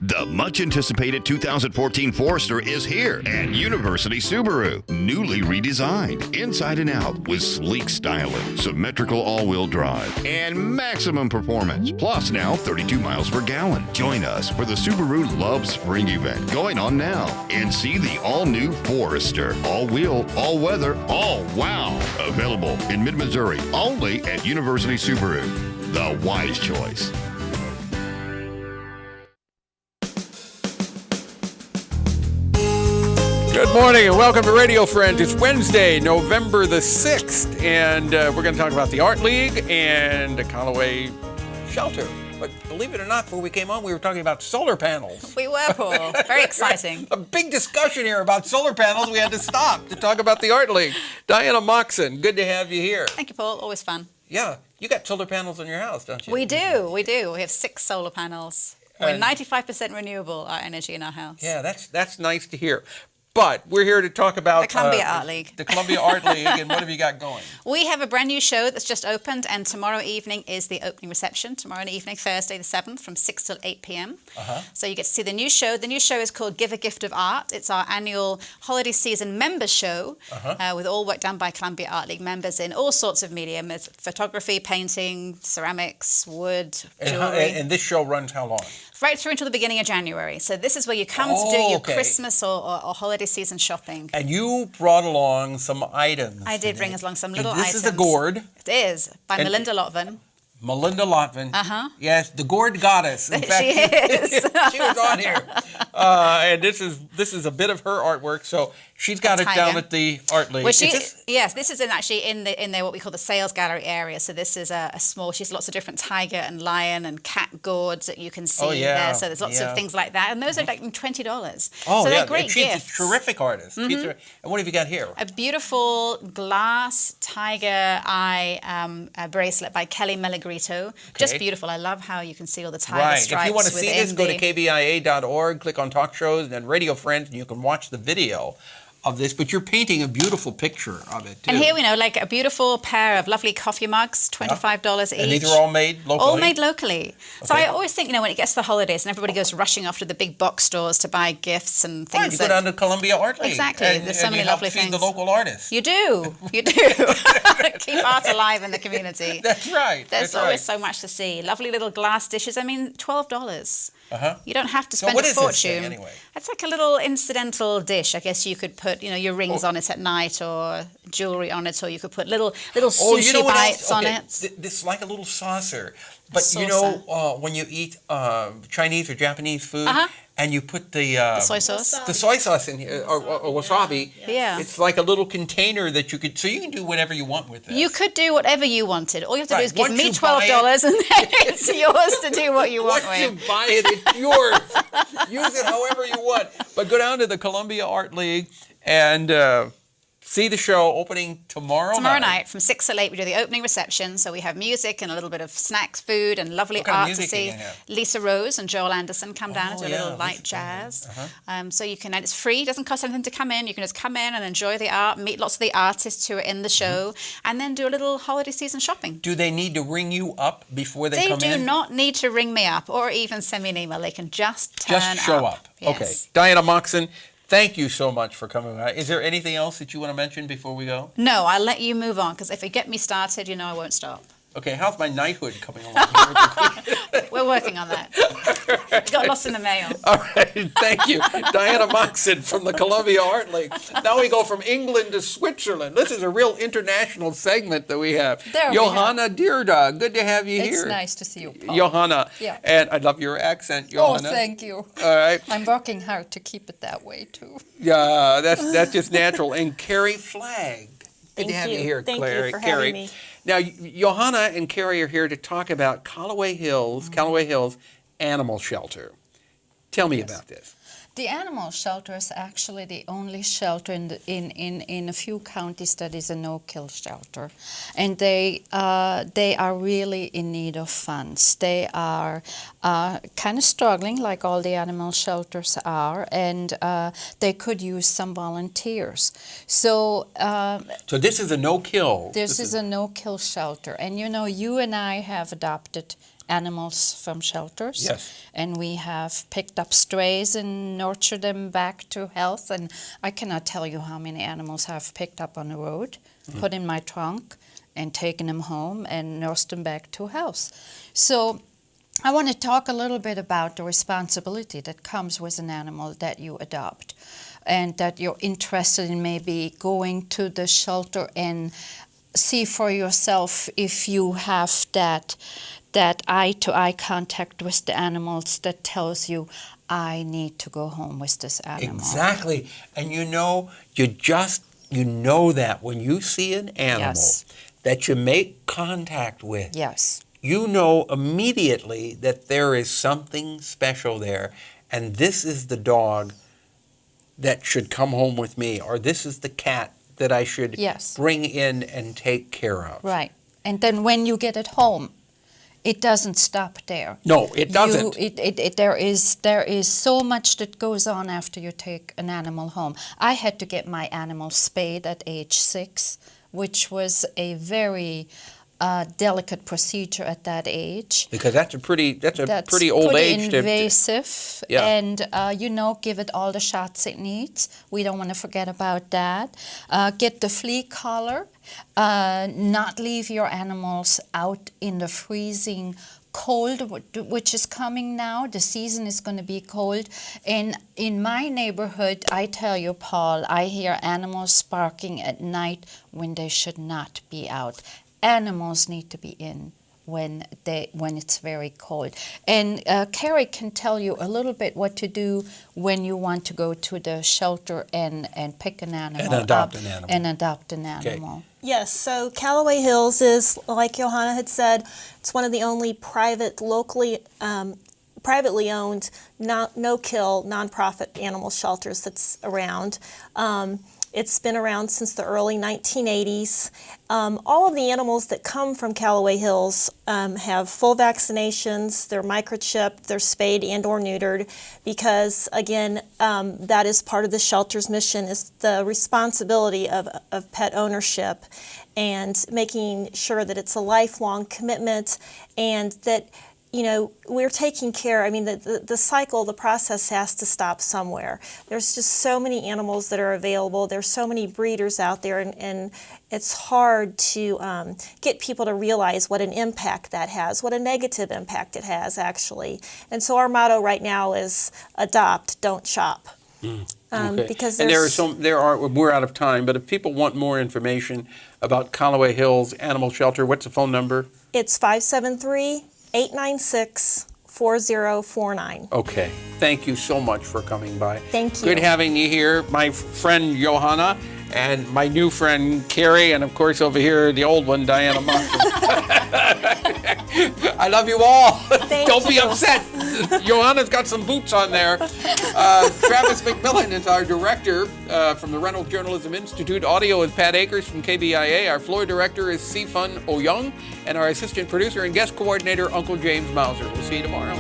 The much-anticipated 2014 Forester is here at University Subaru. Newly redesigned, inside and out, with sleek styling, symmetrical all-wheel drive, and maximum performance. Plus now 32 miles per gallon. Join us for the Subaru Love Spring event going on now. And see the all-new Forester. All-wheel, all-weather, all-wow. Available in mid-Missouri, only at University Subaru. The wise choice. Good morning and welcome to Radio Friends. It's Wednesday, November the 6th, and we're going to talk about the Art League and the Callaway Shelter. But believe it or not, before we came on, we were talking about solar panels. We were, Paul. Very exciting. A big discussion here about solar panels. We had to stop to talk about the Art League. Diana Moxon, good to have you here. Thank you, Paul. Always fun. Yeah, you got solar panels on your house, don't you? We do. We have 6 solar panels. We're 95% renewable, our energy in our house. Yeah, that's nice to hear. But we're here to talk about the Columbia Art League. The Columbia Art League, and what have you got going? We have a brand new show that's just opened, and tomorrow evening is the opening reception. Tomorrow evening, Thursday the 7th, from 6 till 8 p.m. So you get to see the new show. The new show is called Give a Gift of Art. It's our annual holiday season members show with all work done by Columbia Art League members in all sorts of media: photography, painting, ceramics, wood, jewelry. And this show runs how long? Right through until the beginning of January. So this is where you come to do your Christmas or holiday season shopping. And you brought along some items. I did bring along some little items. This is a gourd. It is, by Melinda Lotvin. Melinda Lotvin. Yes, the gourd goddess. In fact, she is. She was on here. And this is a bit of her artwork. So she's got it down at the Art League. Well, yes, this is in their what we call the sales gallery area. So this is a small. She's lots of different tiger and lion and cat gourds that you can see there. So there's lots of things like that, and those are like $20. Oh, so they're great gifts. She's a terrific artist. And what have you got here? A beautiful glass tiger eye bracelet by Kelly Melligrito. Just beautiful. I love how you can see all the tiger stripes. If you want to see this, go to kbia.org, click on Talk Shows, and then Radio Friends, and you can watch the video of this, but you're painting a beautiful picture of it, too. And here we know, like a beautiful pair of lovely coffee mugs, $25 each. And these are all made locally? All made locally. Okay. So I always think, when it gets to the holidays and everybody goes rushing off to the big box stores to buy gifts and things. Right, you go down to Columbia Art League. Exactly. There's so many lovely things. And you help feed the local artists. You do. Keep art alive in the community. That's right. There's always so much to see. Lovely little glass dishes. I mean, $12. You don't have to spend a fortune. So what is this thing, anyway? It's like a little incidental dish. I guess you could put, your rings on it at night, or jewelry on it, or you could put little sushi bites on it. This is like a little saucer. But when you eat Chinese or Japanese food, and you put the soy sauce, in here, or wasabi, it's like a little container that you could do whatever you want with this. You could do whatever you wanted. All you have to do is give me $12, and then it's yours to do what you want with. Once you buy it, it's yours. Use it however you want. But go down to the Columbia Art League and see the show opening tomorrow night from 6 till 8. We do the opening reception, so we have music and a little bit of snacks, food, and lovely art to see. Lisa Rose and Joel Anderson come down and do a little light jazz. So you can, and it's free. It doesn't cost anything to come in. You can just come in and enjoy the art, meet lots of the artists who are in the show, and then do a little holiday season shopping. Do they need to ring you up before they come in? They do not need to ring me up or even send me an email. They can just show up. Yes. Okay. Diana Moxon, thank you so much for coming by. Is there anything else that you want to mention before we go? No, I'll let you move on, because if you get me started, I won't stop. Okay, how's my knighthood coming along here? We're working on that. Got lost in the mail. All right, thank you. Diana Moxon from the Columbia Art League. Now we go from England to Switzerland. This is a real international segment that we have. Johanna Derda, good to have you here. It's nice to see you, Paul. Johanna. Yeah. And I love your accent, Johanna. Oh, thank you. All right. I'm working hard to keep it that way, too. Yeah, that's just natural. And Carrie Flieg. Good to have you here, Thank Claire. you for Carrie. having me. Now, Johanna and Carrie are here to talk about Callaway Hills Animal Shelter. Tell me about this. The animal shelter is actually the only shelter in a few counties that is a no-kill shelter, and they are really in need of funds. They are kind of struggling, like all the animal shelters are, and they could use some volunteers. So this is a no-kill. This is a no-kill shelter, and you and I have adopted animals from shelters. Yes. And we have picked up strays and nurtured them back to health. And I cannot tell you how many animals I've picked up on the road, put in my trunk, and taken them home and nursed them back to health. So I want to talk a little bit about the responsibility that comes with an animal that you adopt, and that you're interested in maybe going to the shelter and see for yourself if you have that eye-to-eye contact with the animals that tells you, I need to go home with this animal. Exactly. And you know that when you see an animal Yes. that you make contact with, Yes. you know immediately that there is something special there. And this is the dog that should come home with me, or this is the cat that I should Yes. bring in and take care of. Right. And then when you get it home, it doesn't stop there. No, it doesn't. There is so much that goes on after you take an animal home. I had to get my animal spayed at age 6, which was a very delicate procedure at that age. Because that's a pretty old pretty age invasive, Yeah. and give it all the shots it needs. We don't want to forget about that. Get the flea collar. Not leave your animals out in the freezing cold, which is coming now. The season is going to be cold. And in my neighborhood, I tell you, Paul, I hear animals barking at night when they should not be out. Animals need to be in when it's very cold. And Carrie can tell you a little bit what to do when you want to go to the shelter and pick an animal And adopt up an animal. and adopt an animal. Yes, so Callaway Hills is, like Johanna had said, it's one of the only privately owned, no-kill, nonprofit animal shelters that's around. It's been around since the early 1980s. All of the animals that come from Callaway Hills have full vaccinations, they're microchipped, they're spayed and or neutered, because again, that is part of the shelter's mission, is the responsibility of pet ownership and making sure that it's a lifelong commitment, and that we're taking care. I mean, the cycle, the process has to stop somewhere. There's just so many animals that are available. There's so many breeders out there, and it's hard to get people to realize what an impact that has, what a negative impact it has, actually. And so our motto right now is adopt, don't shop. Okay. Because and we're out of time, but if people want more information about Callaway Hills Animal Shelter, what's the phone number? It's 573-896-4049. Okay. Thank you so much for coming by. Thank you. Good having you here, my friend Johanna, and my new friend Carrie, and of course over here, the old one, Diana Moxon. I love you all. Don't be upset. Johanna's got some boots on there. Travis McMillan is our director from the Reynolds Journalism Institute. Audio is Pat Akers from KBIA. Our floor director is Sifun Oyung, and our assistant producer and guest coordinator, Uncle James Mauser. We'll see you tomorrow.